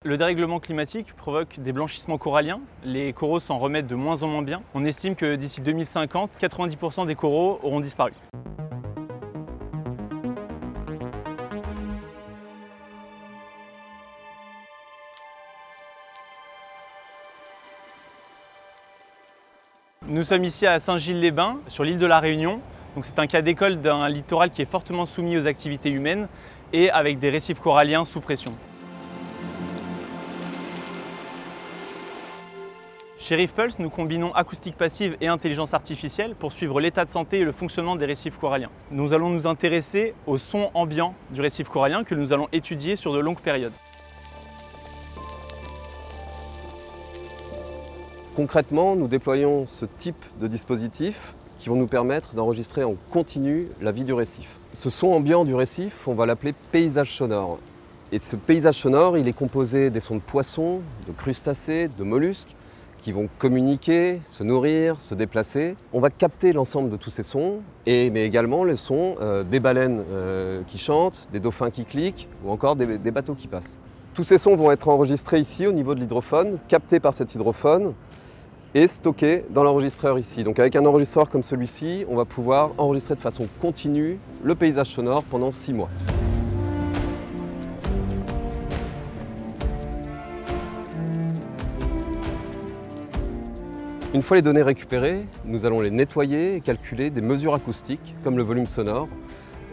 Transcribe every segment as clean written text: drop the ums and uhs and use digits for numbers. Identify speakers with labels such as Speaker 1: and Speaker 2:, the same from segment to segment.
Speaker 1: Le dérèglement climatique provoque des blanchissements coralliens. Les coraux s'en remettent de moins en moins bien. On estime que d'ici 2050, 90% des coraux auront disparu. Nous sommes ici à Saint-Gilles-les-Bains, sur l'île de la Réunion. C'est un cas d'école d'un littoral qui est fortement soumis aux activités humaines et avec des récifs coralliens sous pression. Chez Reef Pulse, nous combinons acoustique passive et intelligence artificielle pour suivre l'état de santé et le fonctionnement des récifs coralliens. Nous allons nous intéresser au son ambiant du récif corallien que nous allons étudier sur de longues périodes.
Speaker 2: Concrètement, nous déployons ce type de dispositifs qui vont nous permettre d'enregistrer en continu la vie du récif. Ce son ambiant du récif, on va l'appeler paysage sonore. Et ce paysage sonore, il est composé des sons de poissons, de crustacés, de mollusques, qui vont communiquer, se nourrir, se déplacer. On va capter l'ensemble de tous ces sons, mais également les sons des baleines qui chantent, des dauphins qui cliquent ou encore des bateaux qui passent. Tous ces sons vont être enregistrés ici au niveau de l'hydrophone, captés par cet hydrophone et stockés dans l'enregistreur ici. Donc avec un enregistreur comme celui-ci, on va pouvoir enregistrer de façon continue le paysage sonore pendant 6 mois. Une fois les données récupérées, nous allons les nettoyer et calculer des mesures acoustiques, comme le volume sonore,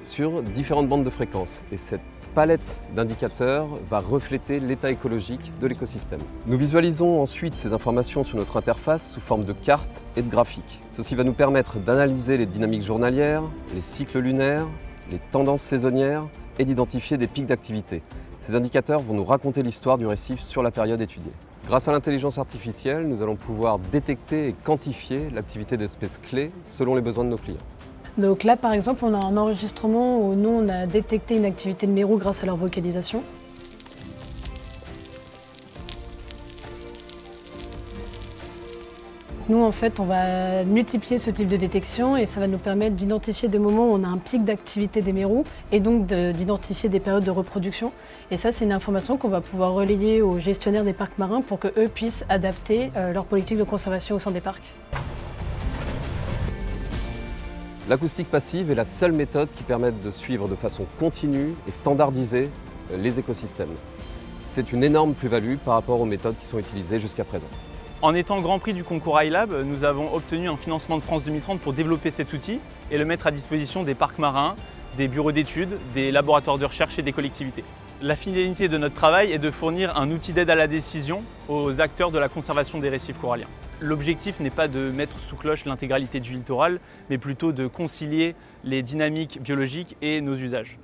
Speaker 2: sur différentes bandes de fréquences. Et cette palette d'indicateurs va refléter l'état écologique de l'écosystème. Nous visualisons ensuite ces informations sur notre interface sous forme de cartes et de graphiques. Ceci va nous permettre d'analyser les dynamiques journalières, les cycles lunaires, les tendances saisonnières et d'identifier des pics d'activité. Ces indicateurs vont nous raconter l'histoire du récif sur la période étudiée. Grâce à l'intelligence artificielle, nous allons pouvoir détecter et quantifier l'activité d'espèces clés selon les besoins de nos clients.
Speaker 3: Donc là, par exemple, on a un enregistrement où nous, on a détecté une activité de mérous grâce à leur vocalisation. Nous, en fait, on va multiplier ce type de détection et ça va nous permettre d'identifier des moments où on a un pic d'activité des mérous et donc d'identifier des périodes de reproduction. Et ça, c'est une information qu'on va pouvoir relayer aux gestionnaires des parcs marins pour qu'eux puissent adapter leur politique de conservation au sein des parcs.
Speaker 2: L'acoustique passive est la seule méthode qui permette de suivre de façon continue et standardisée les écosystèmes. C'est une énorme plus-value par rapport aux méthodes qui sont utilisées jusqu'à présent.
Speaker 1: En étant Grand Prix du concours iLab, nous avons obtenu un financement de France 2030 pour développer cet outil et le mettre à disposition des parcs marins, des bureaux d'études, des laboratoires de recherche et des collectivités. La finalité de notre travail est de fournir un outil d'aide à la décision aux acteurs de la conservation des récifs coralliens. L'objectif n'est pas de mettre sous cloche l'intégralité du littoral, mais plutôt de concilier les dynamiques biologiques et nos usages.